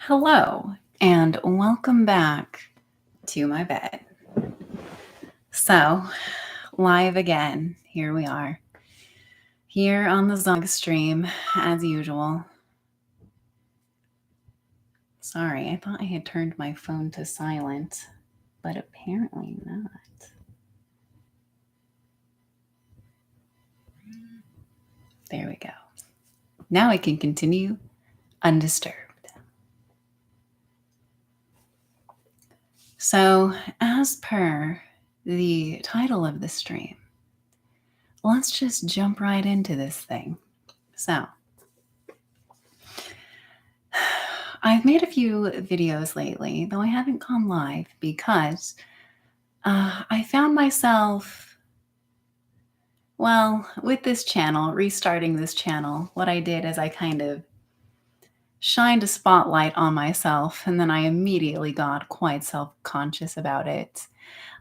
Hello, and welcome back to my bed. So, live again. Here we are. Here on the Livestream, as usual. Sorry, I thought I had turned my phone to silent, but apparently not. There we go. Now I can continue undisturbed. So, as per the title of the stream, let's just jump right into this thing. So, I've made a few videos lately, though I haven't gone live because I found myself, with this channel, restarting this channel, what I did is I kind of shined a spotlight on myself, and then I immediately got quite self-conscious about it.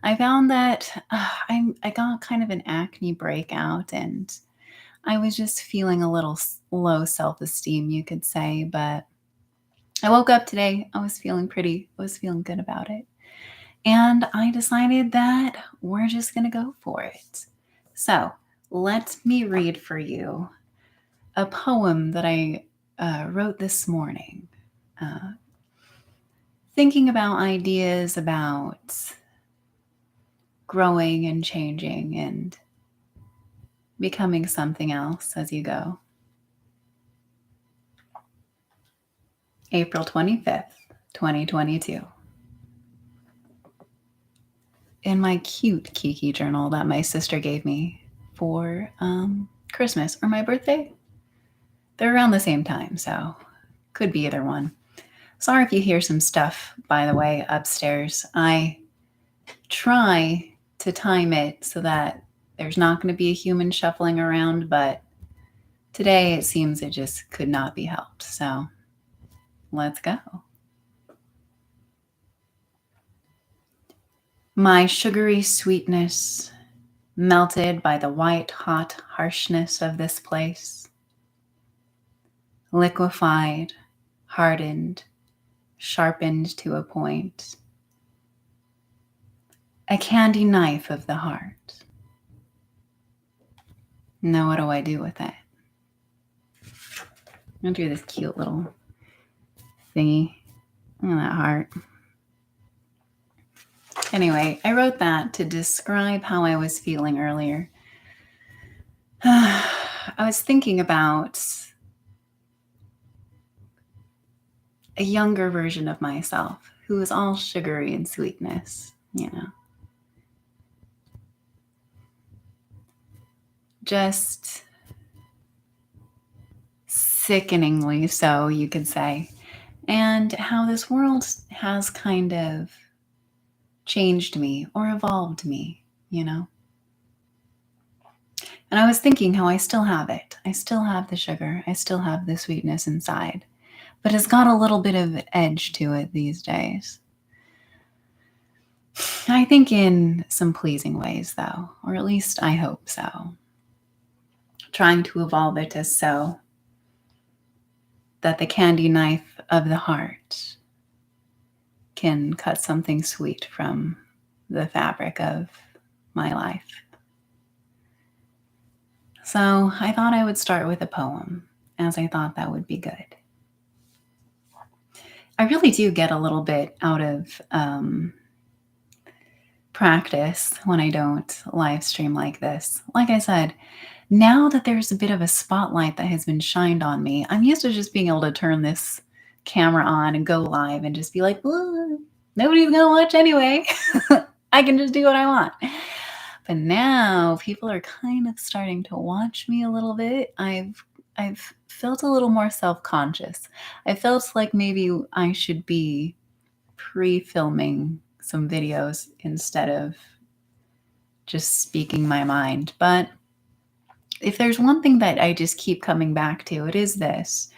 I found that I got kind of an acne breakout, and I was just feeling a little low self-esteem, you could say, but I woke up today, I was feeling good about it. And I decided that we're just going to go for it. So let me read for you a poem that I wrote this morning, thinking about ideas about growing and changing and becoming something else as you go. April 25th, 2022. In my cute Kiki journal that my sister gave me for Christmas or my birthday. They're around the same time, so could be either one. Sorry if you hear some stuff, by the way, upstairs. I try to time it so that there's not going to be a human shuffling around, but today it seems it just could not be helped. So let's go. My sugary sweetness melted by the white hot harshness of this place, liquefied, hardened, sharpened to a point, a candy knife of the heart. Now what do I do with it? I'll do this cute little thingy on that heart. Anyway, I wrote that to describe how I was feeling earlier. I was thinking about a younger version of myself who was all sugary and sweetness, just sickeningly so, you could say, and how this world has kind of changed me or evolved me, And I was thinking how I still have it. I still have the sugar. I still have the sweetness inside, but it's got a little bit of edge to it these days. I think in some pleasing ways, though, or at least I hope so. Trying to evolve it as so that the candy knife of the heart can cut something sweet from the fabric of my life. So I thought I would start with a poem, as I thought that would be good. I really do get a little bit out of practice when I don't live stream like this. Like I said, now that there's a bit of a spotlight that has been shined on me, I'm used to just being able to turn this camera on and go live and just be like, nobody's gonna watch anyway. I can just do what I want. But now people are kind of starting to watch me a little bit. I've felt a little more self-conscious. I felt like maybe I should be pre-filming some videos instead of just speaking my mind. But if there's one thing that I just keep coming back to, it is this.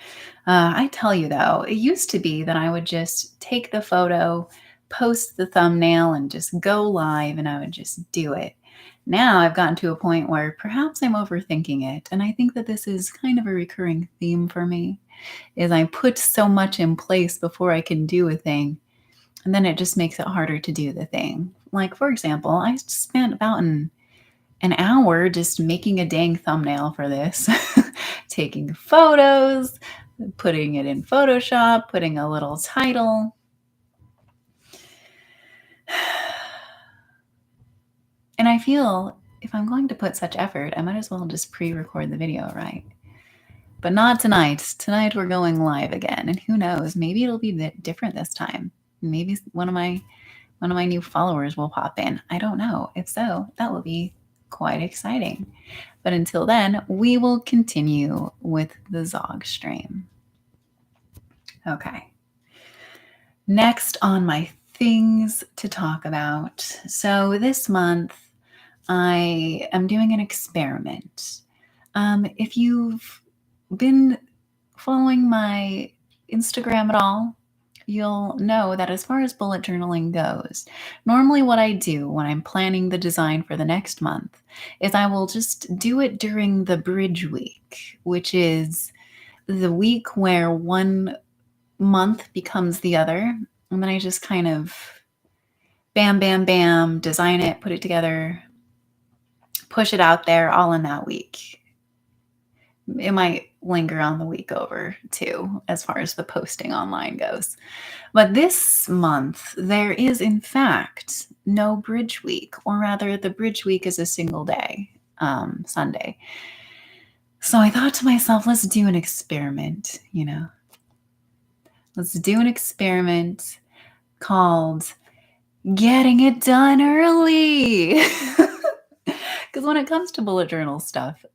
I tell you, though, it used to be that I would just take the photo, post the thumbnail, and just go live, and I would just do it. Now I've gotten to a point where perhaps I'm overthinking it. And I think that this is kind of a recurring theme for me, is I put so much in place before I can do a thing. And then it just makes it harder to do the thing. Like, for example, I spent about an hour just making a dang thumbnail for this, taking photos, putting it in Photoshop, putting a little title. And I feel if I'm going to put such effort, I might as well just pre-record the video, right? But not tonight. Tonight we're going live again, and who knows? Maybe it'll be different this time. Maybe one of my new followers will pop in. I don't know. If so, that will be quite exciting. But until then, we will continue with the Zog stream. Okay. Next on my things to talk about. So this month, I am doing an experiment. If you've been following my Instagram at all, you'll know that as far as bullet journaling goes, normally what I do when I'm planning the design for the next month is I will just do it during the bridge week, which is the week where one month becomes the other. And then I just kind of bam, bam, bam, design it, put it together, push it out there all in that week. It might linger on the week over too, as far as the posting online goes. But this month, there is in fact no bridge week, or rather the bridge week is a single day, Sunday. So I thought to myself, let's do an experiment, Let's do an experiment called Getting It Done Early. Because when it comes to bullet journal stuff,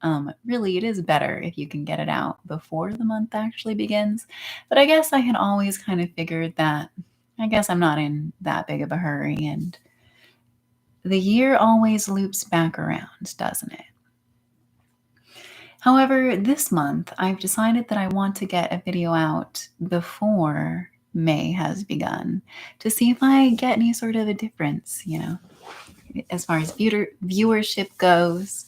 really it is better if you can get it out before the month actually begins. But I guess I had always kind of figured that I guess I'm not in that big of a hurry, and the year always loops back around, doesn't it? However, this month I've decided that I want to get a video out before May has begun to see if I get any sort of a difference, as far as viewership goes,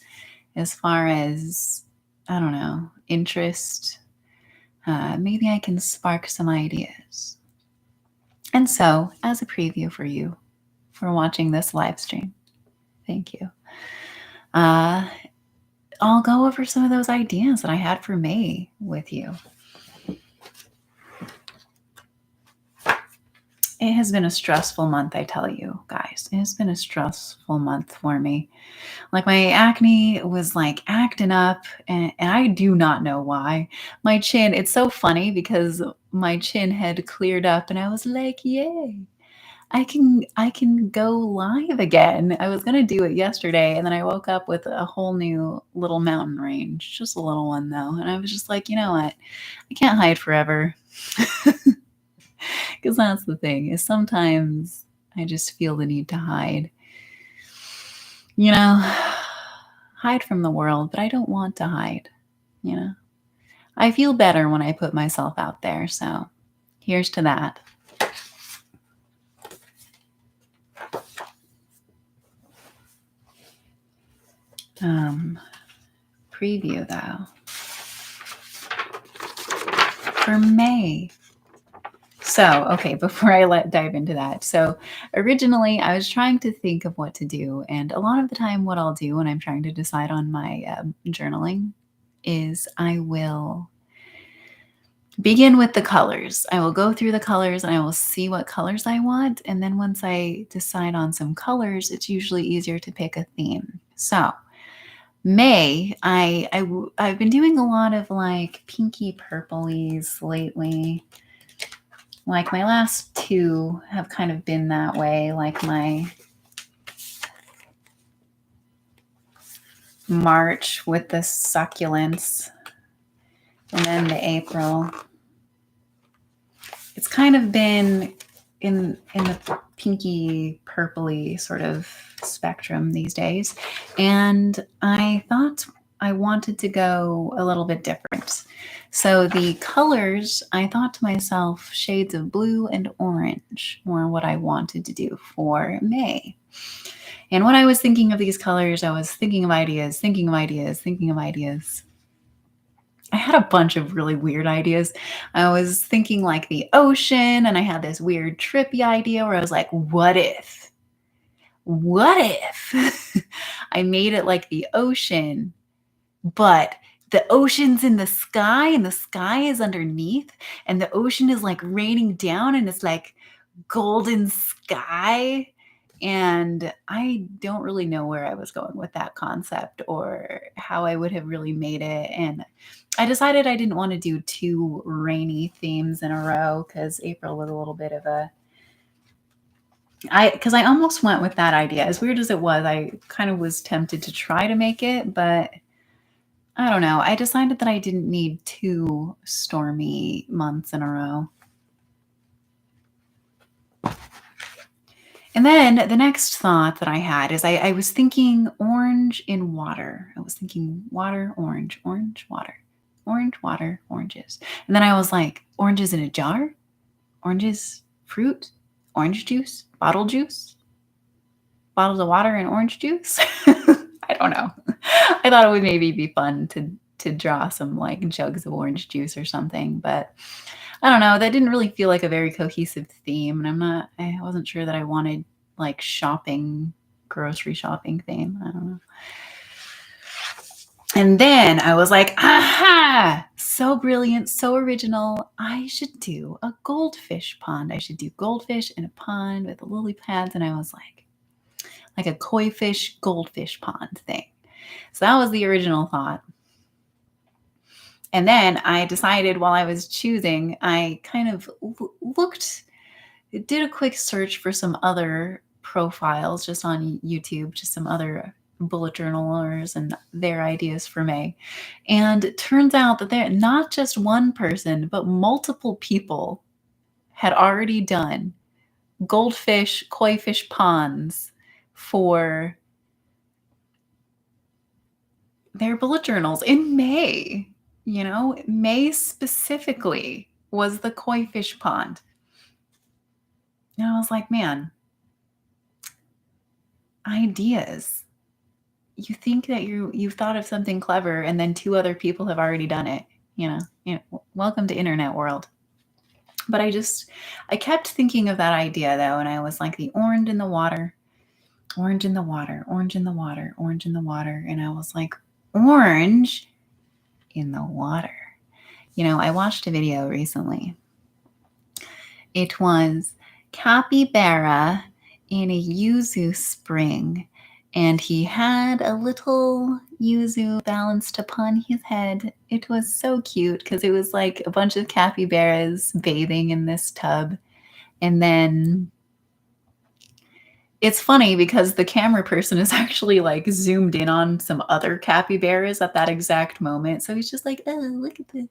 as far as, I don't know, interest. Maybe I can spark some ideas. And so, as a preview for you for watching this live stream, thank you. I'll go over some of those ideas that I had for May with you. It has been a stressful month, I tell you, guys. It has been a stressful month for me. Like, my acne was like acting up, and I do not know why. My chin, it's so funny because my chin had cleared up and I was like, yay, I can go live again. I was going to do it yesterday, and then I woke up with a whole new little mountain range, just a little one though. And I was just like, you know what? I can't hide forever. Because that's the thing, is sometimes I just feel the need to hide. Hide from the world, but I don't want to hide, I feel better when I put myself out there, so here's to that. Preview though. For May. So, okay, before I dive into that. So originally I was trying to think of what to do. And a lot of the time what I'll do when I'm trying to decide on my journaling is I will begin with the colors. I will go through the colors and I will see what colors I want. And then once I decide on some colors, it's usually easier to pick a theme. So May, I've been doing a lot of like pinky purplies lately. Like my last two have kind of been that way, like my March with the succulents and then the April. It's kind of been in the pinky purpley sort of spectrum these days. And I thought I wanted to go a little bit different. So the colors, I thought to myself, shades of blue and orange were what I wanted to do for May. And when I was thinking of these colors, I was thinking of ideas, thinking of ideas, thinking of ideas. I had a bunch of really weird ideas. I was thinking like the ocean, and I had this weird trippy idea where I was like, what if? What if I made it like the ocean, but the ocean's in the sky and the sky is underneath, and the ocean is like raining down and it's like golden sky? And I don't really know where I was going with that concept or how I would have really made it. And I decided I didn't want to do 2 rainy themes in a row because April was a little bit of a because I almost went with that idea. As weird as it was, I kind of was tempted to try to make it, but I don't know. I decided that I didn't need 2 stormy months in a row. And then the next thought that I had is I was thinking orange in water. I was thinking water, orange, water, oranges. And then I was like, oranges in a jar? Oranges, fruit, orange juice, bottles of water and orange juice. I don't know. I thought it would maybe be fun to draw some like jugs of orange juice or something, but I don't know. That didn't really feel like a very cohesive theme, and I wasn't sure that I wanted like grocery shopping theme. I don't know. And then I was like, aha, so brilliant, so original. I should do a goldfish pond. I should do goldfish in a pond with lily pads. And I was like a koi fish, goldfish pond thing. So that was the original thought. And then I decided while I was choosing, I kind of did a quick search for some other profiles just on YouTube, just some other bullet journalers and their ideas for May. And it turns out that they're not just one person, but multiple people had already done goldfish, koi fish ponds for their bullet journals in May. May specifically was the koi fish pond. And I was like, man, ideas. You think that you've thought of something clever and then 2 other people have already done it. Welcome to internet world. But I kept thinking of that idea though, and I was like the orange in the water, orange in the water, orange in the water, orange in the water. And I was like, orange in the water. I watched a video recently. It was capybara in a yuzu spring, and he had a little yuzu balanced upon his head. It was so cute because it was like a bunch of capybaras bathing in this tub. And then it's funny because the camera person is actually like zoomed in on some other capybaras at that exact moment. So he's just like, oh, look at this.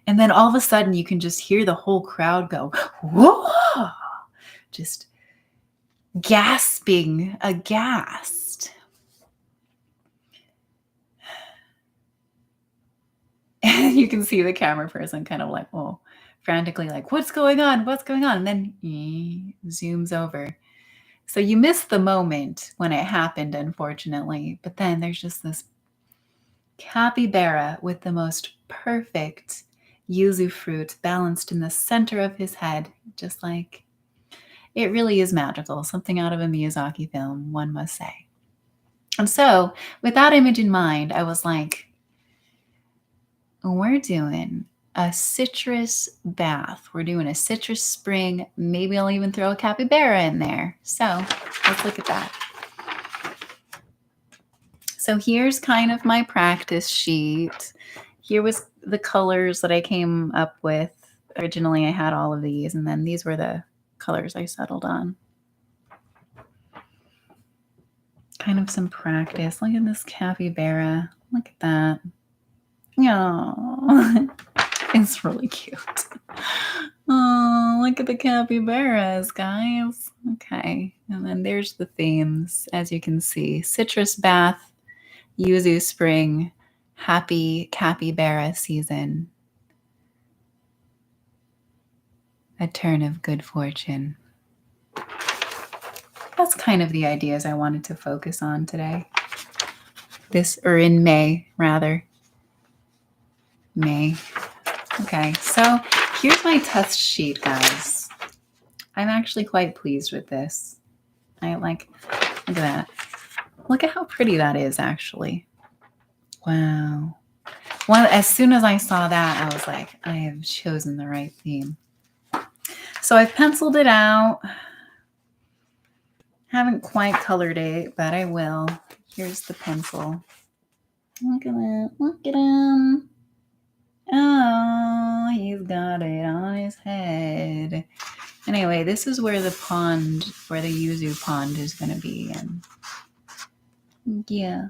And then all of a sudden you can just hear the whole crowd go, whoa, just gasping aghast. And you can see the camera person kind of like, oh, frantically like, what's going on? What's going on? And then he zooms over. So you miss the moment when it happened, unfortunately. But then there's just this capybara with the most perfect yuzu fruit balanced in the center of his head, just like it really is magical. Something out of a Miyazaki film, one must say. And so with that image in mind, I was like, we're doing a citrus bath. We're doing a citrus spring. Maybe I'll even throw a capybara in there. So let's look at that. So here's kind of my practice sheet. Here was the colors that I came up with. Originally, I had all of these, and then these were the colors I settled on. Kind of some practice. Look at this capybara. Look at that. Yeah, it's really cute. Oh, look at the capybaras, guys. Okay, and then there's the themes, as you can see. Citrus bath, yuzu spring, happy capybara season, a turn of good fortune. that's kind of the ideas I wanted to focus on today. Or in May, rather. May. Okay, so here's my test sheet, guys. I'm actually quite pleased with this. Look at that. Look at how pretty that is, actually. Wow. Well, as soon as I saw that, I was like, I have chosen the right theme. So I've penciled it out. Haven't quite colored it, but I will. Here's the pencil. Look at that. Look at him. Oh, he's got it on his head. Anyway, this is where the yuzu pond is going to be. And yeah.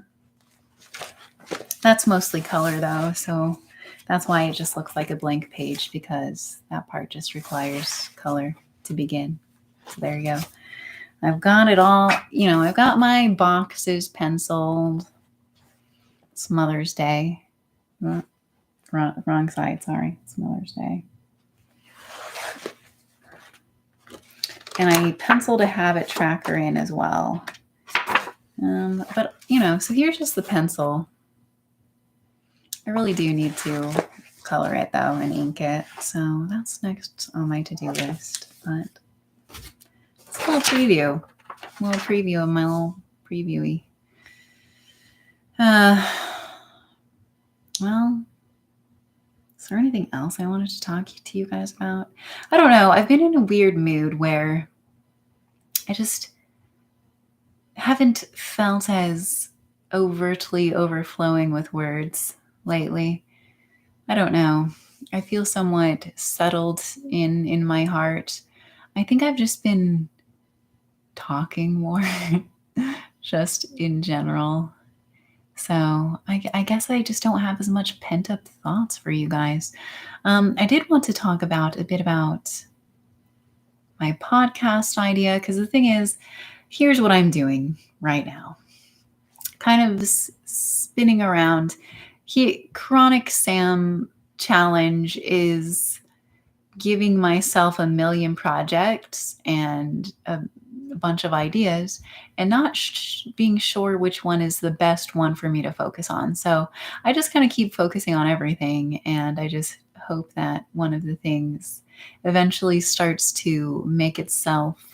That's mostly color, though, so that's why it just looks like a blank page, because that part just requires color to begin. So there you go. I've got it all, I've got my boxes penciled. It's Mother's Day. Wrong side, sorry. It's Mother's Day. And I penciled a habit tracker in as well. But, so here's just the pencil. I really do need to color it, though, and ink it. So that's next on my to-do list. But it's a little preview. Of my little previewy. Well, is there anything else I wanted to talk to you guys about? I don't know. I've been in a weird mood where I just haven't felt as overtly overflowing with words lately. I don't know. I feel somewhat settled in my heart. I think I've just been talking more, just in general. So I guess I just don't have as much pent-up thoughts for you guys. I did want to talk a bit about my podcast idea, because the thing is, here's what I'm doing right now. Kind of spinning around. Chronic Sam challenge is giving myself a million projects and a bunch of ideas and not being sure which one is the best one for me to focus on. So I just kind of keep focusing on everything, and I just hope that one of the things eventually starts to make itself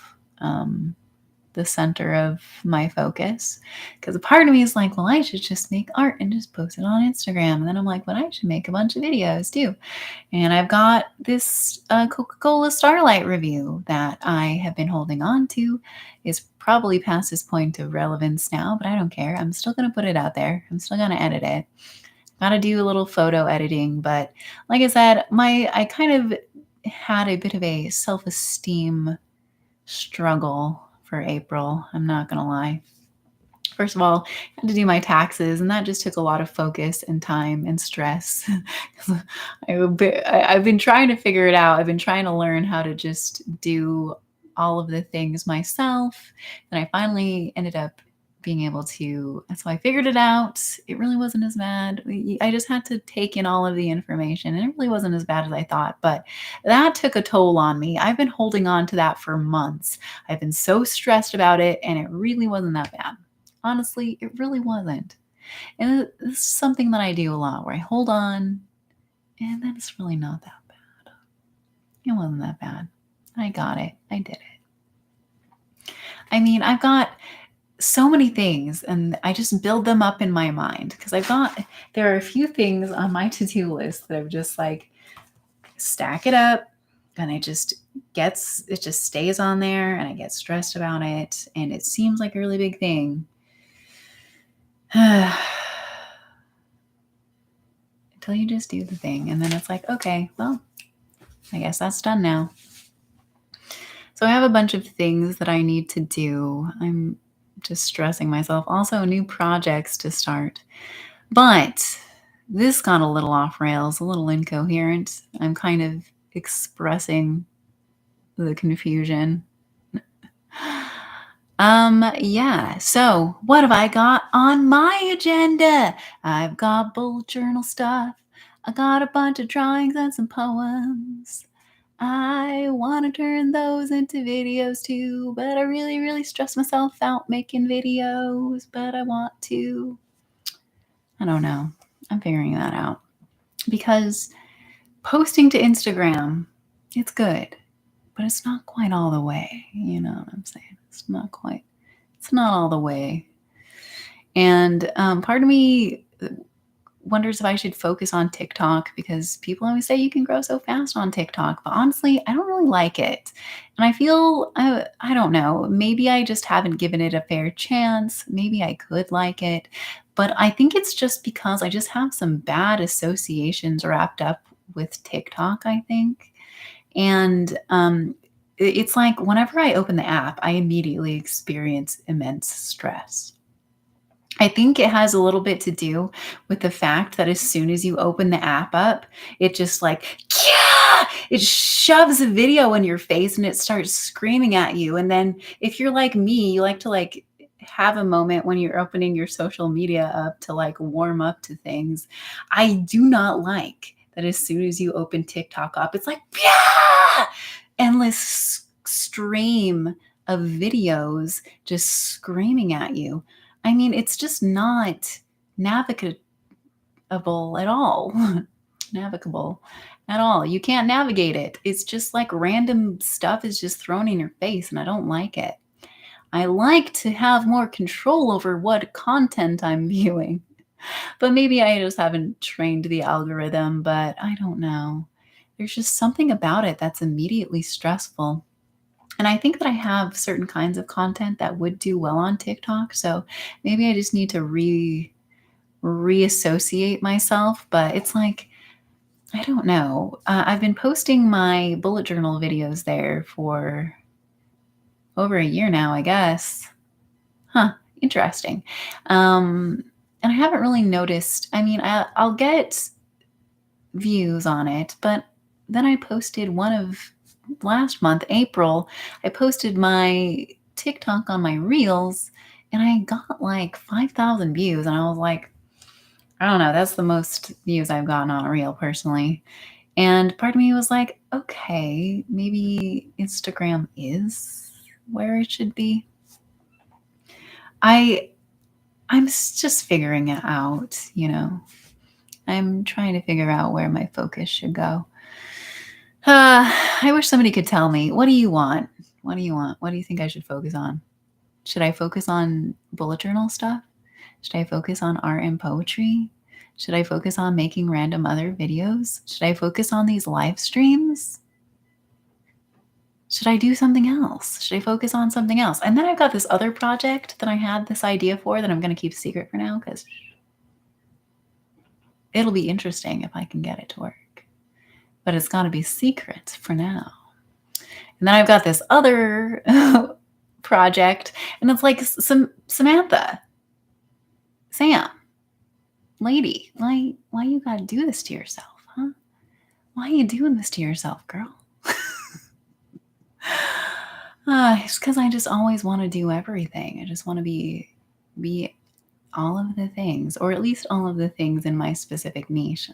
the center of my focus. Because a part of me is like, well, I should just make art and just post it on Instagram. And then I'm like, well, I should make a bunch of videos too. And I've got this Coca-Cola Starlight review that I have been holding on to. It's probably past its point of relevance now, but I don't care. I'm still going to put it out there. I'm still going to edit it. Got to do a little photo editing. But like I said, I kind of had a bit of a self-esteem struggle for April. I'm not going to lie. First of all, I had to do my taxes, and that just took a lot of focus and time and stress. I've been trying to figure it out. I've been trying to learn how to just do all of the things myself. And I finally ended up being able to, so I figured it out. It really wasn't as bad. I just had to take in all of the information, and it really wasn't as bad as I thought, but that took a toll on me. I've been holding on to that for months. I've been so stressed about it, and it really wasn't that bad. Honestly, it really wasn't. And this is something that I do a lot, where I hold on, and then it's really not that bad. It wasn't that bad. I got it. I did it. I mean, I've got so many things, and I just build them up in my mind, because there are a few things on my to-do list that I've just like stack it up, and it just stays on there, and I get stressed about it, and it seems like a really big thing. Until you just do the thing, and then it's like, okay, well, I guess that's done now. So I have a bunch of things that I need to do. I'm just stressing myself. Also, new projects to start. But this got a little off rails, a little incoherent. I'm kind of expressing the confusion. Yeah. So what have I got on my agenda? I've got bullet journal stuff. I got a bunch of drawings and some poems. I want to turn those into videos too, but I really, really stress myself out making videos, but I want to. I don't know. I'm figuring that out because posting to Instagram, it's good, but it's not quite all the way. You know what I'm saying? It's not all the way. And part of me wonders if I should focus on TikTok because people always say you can grow so fast on TikTok. But honestly, I don't really like it. And I feel, I don't know, maybe I just haven't given it a fair chance. Maybe I could like it. But I think it's just because I just have some bad associations wrapped up with TikTok, I think. And it's like whenever I open the app, I immediately experience immense stress. I think it has a little bit to do with the fact that as soon as you open the app up, it just like, yeah, it shoves a video in your face and it starts screaming at you. And then if you're like me, you like to like have a moment when you're opening your social media up to like warm up to things. I do not like that as soon as you open TikTok up, it's like, yeah, endless stream of videos just screaming at you. I mean, it's just not navigable at all. Navigable at all. You can't navigate it. It's just like random stuff is just thrown in your face, and I don't like it. I like to have more control over what content I'm viewing. But maybe I just haven't trained the algorithm, but I don't know. There's just something about it that's immediately stressful. And I think that I have certain kinds of content that would do well on TikTok. So maybe I just need to reassociate myself. But it's like, I don't know. I've been posting my bullet journal videos there for over a year now, I guess. Huh, interesting. And I haven't really noticed. I mean, I'll get views on it, but then I posted one of last month, April, I posted my TikTok on my reels and I got like 5,000 views. And I was like, I don't know, that's the most views I've gotten on a reel personally. And part of me was like, okay, maybe Instagram is where it should be. I just figuring it out, you know. I'm trying to figure out where my focus should go. I wish somebody could tell me, what do you want? What do you want? What do you think I should focus on? Should I focus on bullet journal stuff? Should I focus on art and poetry? Should I focus on making random other videos? Should I focus on these live streams? Should I do something else? Should I focus on something else? And then I've got this other project that I had this idea for that I'm going to keep secret for now because it'll be interesting if I can get it to work. But it's got to be secret for now. And then I've got this other project, and it's like Samantha, Sam, lady, why you gotta do this to yourself, huh? Why are you doing this to yourself, girl? It's because I just always want to do everything. I just want to be all of the things, or at least all of the things in my specific niche,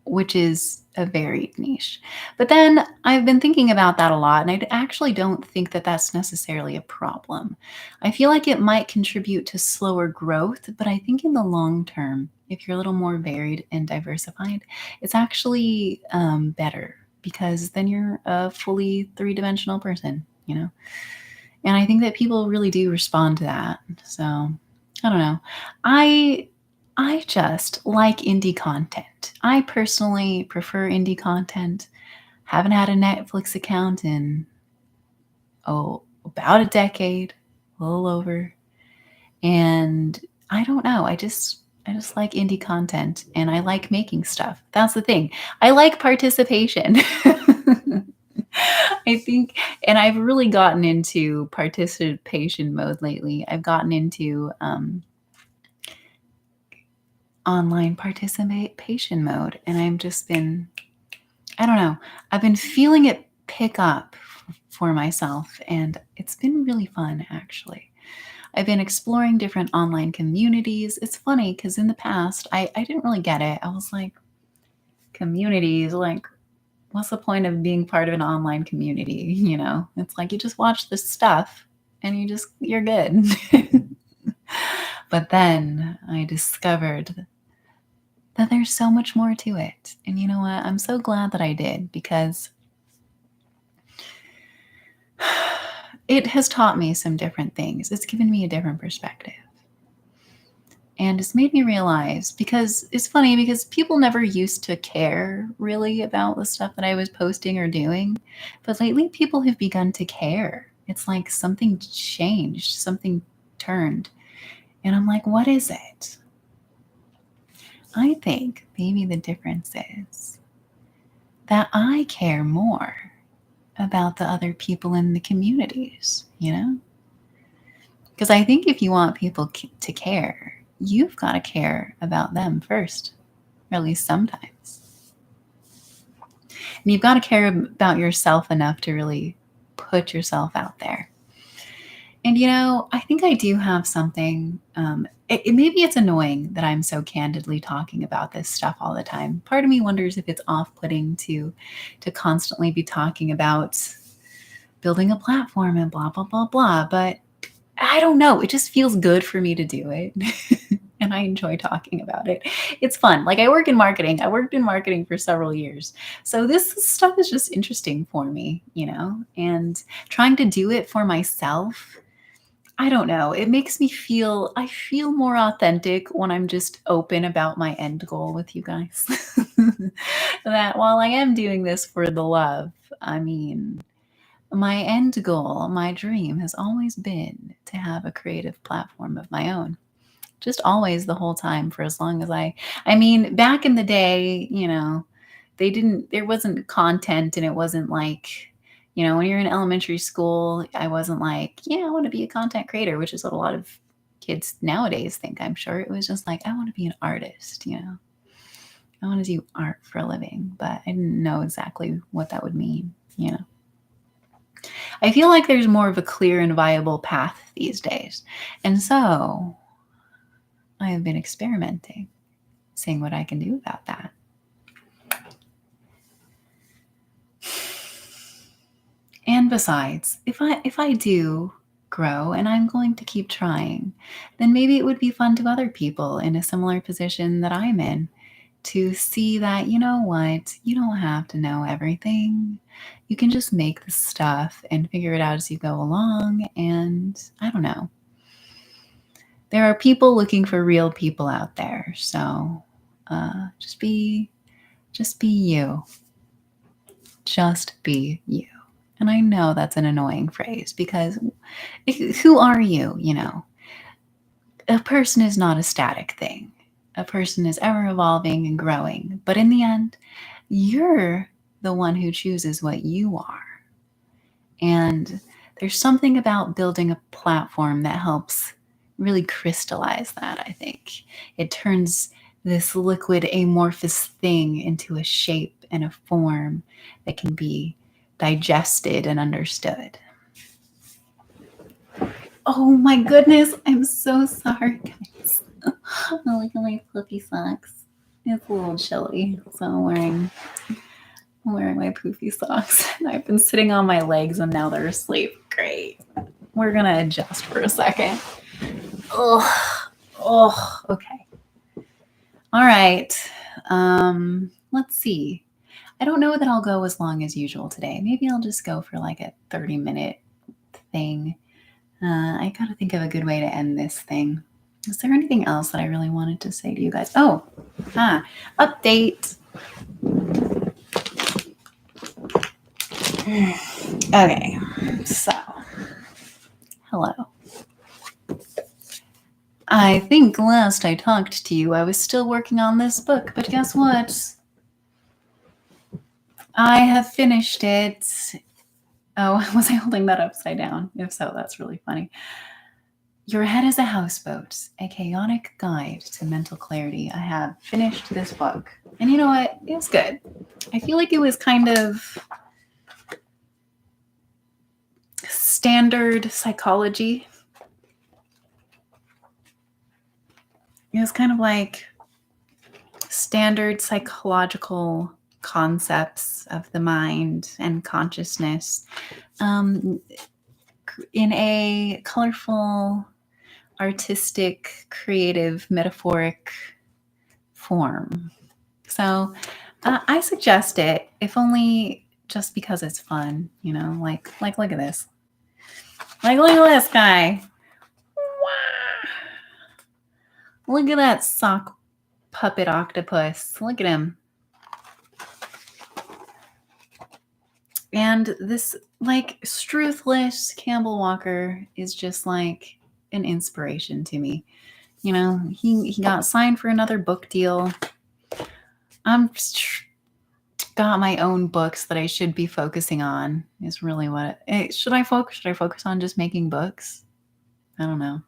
which is a varied niche. But then I've been thinking about that a lot, and I actually don't think that that's necessarily a problem. I feel like it might contribute to slower growth, but I think in the long term, if you're a little more varied and diversified, it's actually better because then you're a fully three-dimensional person, you know? And I think that people really do respond to that. So I don't know. I just like indie content. I personally prefer indie content. Haven't had a Netflix account in about a decade, a little over. And I don't know. I just like indie content and I like making stuff. That's the thing. I like participation. I think, and I've really gotten into participation mode lately. I've gotten into online participation mode, and I've just been, I don't know, I've been feeling it pick up for myself, and it's been really fun, actually. I've been exploring different online communities. It's funny because in the past, I didn't really get it. I was like, communities, like, what's the point of being part of an online community? You know, it's like you just watch this stuff and you're good. But then I discovered that there's so much more to it. And you know what? I'm so glad that I did, because it has taught me some different things. It's given me a different perspective. And it's made me realize, because it's funny, because people never used to care really about the stuff that I was posting or doing. But lately, people have begun to care. It's like something changed, something turned. And I'm like, what is it? I think maybe the difference is that I care more about the other people in the communities, you know? Because I think if you want people to care, you've got to care about them first, or at least sometimes. And you've got to care about yourself enough to really put yourself out there. And, you know, I think I do have something. Maybe it's annoying that I'm so candidly talking about this stuff all the time. Part of me wonders if it's off-putting to constantly be talking about building a platform and blah, blah, blah, blah. But I don't know. It just feels good for me to do it. And I enjoy talking about it. It's fun. Like, I work in marketing. I worked in marketing for several years. So this stuff is just interesting for me, you know, and trying to do it for myself. I don't know. It makes me I feel more authentic when I'm just open about my end goal with you guys. That while I am doing this for the love, I mean, my end goal, my dream has always been to have a creative platform of my own. Just always, the whole time, for as long as I mean, back in the day, you know, there wasn't content, and it wasn't like, you know, when you're in elementary school, I wasn't like, yeah, I want to be a content creator, which is what a lot of kids nowadays think, I'm sure. It was just like, I want to be an artist, you know. I want to do art for a living, but I didn't know exactly what that would mean, you know. I feel like there's more of a clear and viable path these days. And so I have been experimenting, seeing what I can do about that. And besides, if I do grow, and I'm going to keep trying, then maybe it would be fun to other people in a similar position that I'm in, to see that, you know what, you don't have to know everything. You can just make the stuff and figure it out as you go along. And I don't know. There are people looking for real people out there. So just be you. Just be you. And I know that's an annoying phrase, because who are you? You know, a person is not a static thing. A person is ever evolving and growing. But in the end, you're the one who chooses what you are. And there's something about building a platform that helps really crystallize that, I think. It turns this liquid, amorphous thing into a shape and a form that can be digested and understood. Oh my goodness, I'm so sorry, guys. Oh, look at my fluffy socks. It's a little chilly, so I'm wearing my poofy socks. I've been sitting on my legs and now they're asleep. Great. We're gonna adjust for a second. Okay. All right. Let's see. I don't know that I'll go as long as usual today. Maybe I'll just go for like a 30-minute thing. I gotta think of a good way to end this thing. Is there anything else that I really wanted to say to you guys? Oh, update. Okay, so hello. I think last I talked to you, I was still working on this book, but guess what? I have finished it. Oh, was I holding that upside down? If so, that's really funny. Your Head is a Houseboat, a chaotic guide to mental clarity. I have finished this book. And you know what? It was good. I feel like it was kind of standard psychology. It was kind of like standard psychological concepts of the mind and consciousness um, in a colorful, artistic, creative, metaphoric form. So I suggest it, if only just because it's fun, you know, like look at this. Like, look at this guy. Look at that sock puppet octopus. Look at him. And this, like, Struthless Campbell Walker is just like an inspiration to me. You know, he got signed for another book deal. I'm got my own books that I should be focusing on. Is really what should I focus on just making books? I don't know.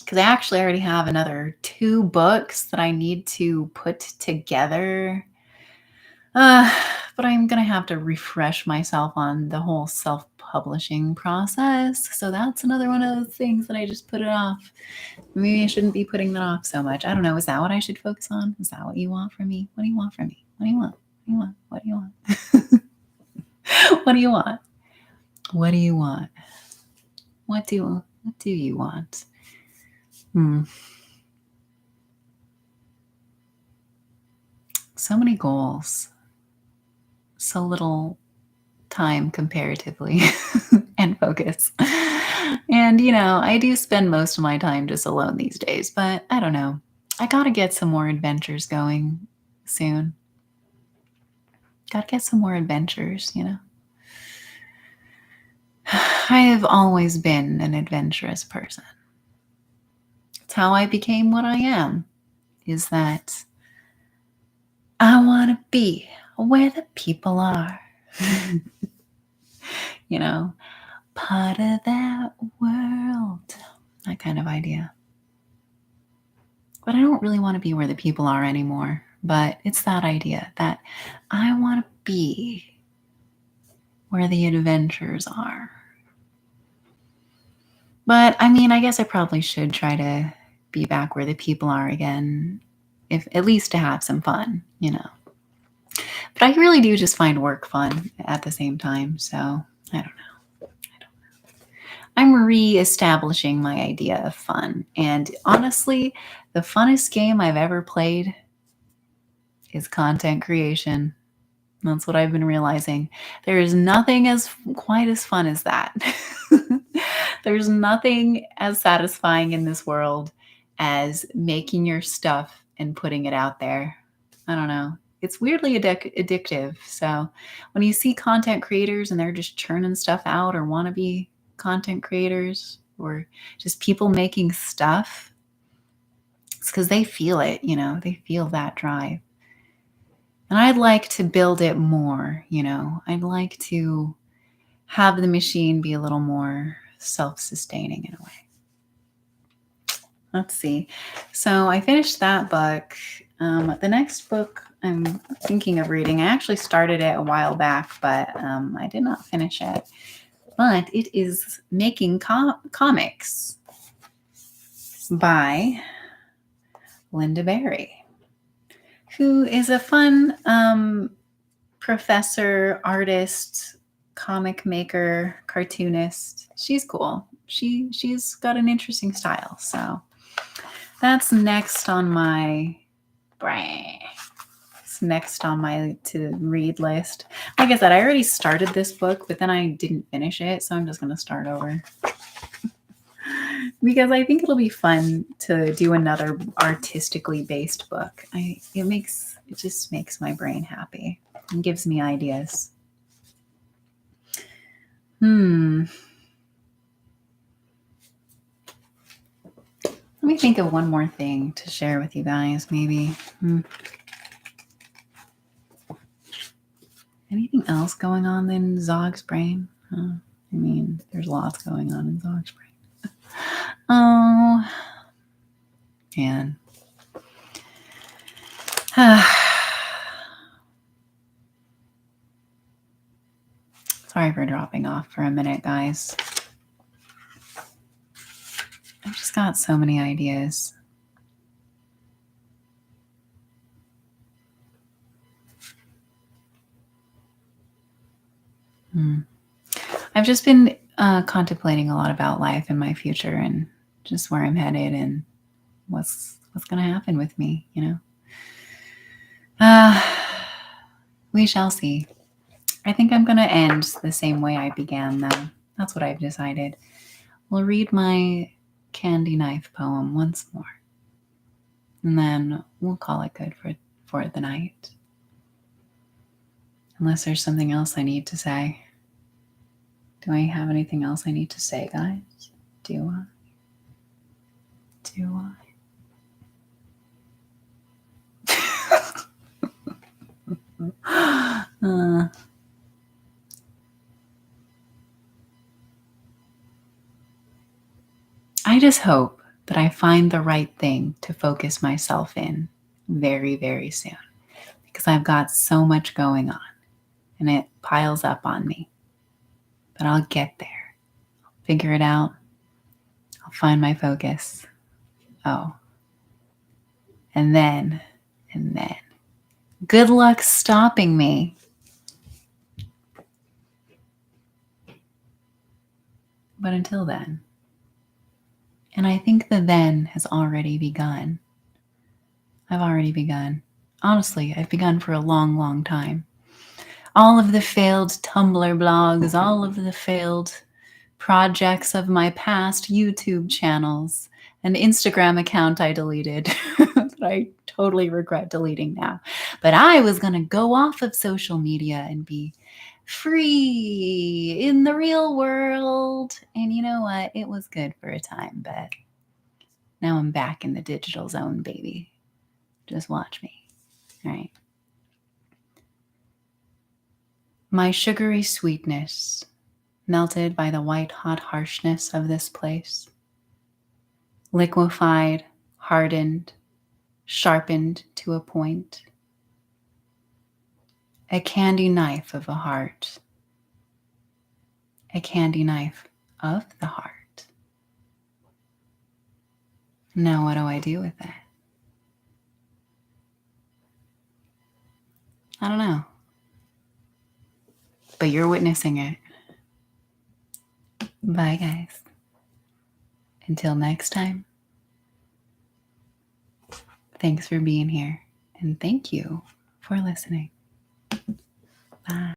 Because I actually already have another 2 books that I need to put together. But I'm going to have to refresh myself on the whole self-publishing process. So that's another one of those things that I just put it off. Maybe I shouldn't be putting that off so much. I don't know. Is that what I should focus on? Is that what you want from me? What do you want from me? What do you want? What do you want? What do you want? What do you want? What do you want? What do you want? So many goals. So little time comparatively and focus. And, you know, I do spend most of my time just alone these days, but I don't know. I got to get some more adventures going soon. Got to get some more adventures, you know. I have always been an adventurous person. It's how I became what I am, is that I want to be where the people are. You know, part of that world, that kind of idea. But I don't really want to be where the people are anymore. But it's that idea that I want to be where the adventures are. But I mean, I guess I probably should try to be back where the people are again, if at least to have some fun, you know. But I really do just find work fun at the same time. So I don't know. I'm re-establishing my idea of fun. And honestly, the funnest game I've ever played is content creation. That's what I've been realizing. There is nothing as quite as fun as that. There's nothing as satisfying in this world as making your stuff and putting it out there. I don't know. It's weirdly addictive. So when you see content creators and they're just churning stuff out, or wannabe content creators, or just people making stuff, it's because they feel it, you know, they feel that drive. And I'd like to build it more, you know. I'd like to have the machine be a little more self-sustaining in a way. Let's see. So I finished that book. The next book I'm thinking of reading, I actually started it a while back, but I did not finish it. But it is Making Comics by Linda Berry, who is a fun professor, artist, comic maker, cartoonist. She's cool. She's got an interesting style. So that's next on my to read list. Like I said, I already started this book, but then I didn't finish it, so I'm just going to start over. Because I think it'll be fun to do another artistically based book. It just makes my brain happy and gives me ideas. Let me think of one more thing to share with you guys, maybe. Anything else going on in Zog's brain? I mean, there's lots going on in Zog's brain. Oh, man. Sorry for dropping off for a minute, guys. I've just got so many ideas. I've just been contemplating a lot about life and my future and just where I'm headed and what's going to happen with me, you know. Uh, we shall see. I think I'm going to end the same way I began, though. That's what I've decided. We'll read my candy knife poem once more, and then we'll call it good for the night. Unless there's something else I need to say. Do I have anything else I need to say, guys? Do I? Do I? I just hope that I find the right thing to focus myself in very, very soon, because I've got so much going on and it piles up on me. But I'll get there. I'll figure it out. I'll find my focus. Oh, and then, good luck stopping me. But until then, and I think the then has already begun. I've already begun. Honestly, I've begun for a long, long time. All of the failed Tumblr blogs, all of the failed projects of my past YouTube channels, an Instagram account I deleted that I totally regret deleting now. But I was going to go off of social media and be free in the real world. And you know what? It was good for a time, but now I'm back in the digital zone, baby. Just watch me. All right. My sugary sweetness, melted by the white-hot harshness of this place, liquefied, hardened, sharpened to a point, a candy knife of a heart, a candy knife of the heart. Now what do I do with that? I don't know. But you're witnessing it. Bye, guys. Until next time. Thanks for being here, and thank you for listening. Bye.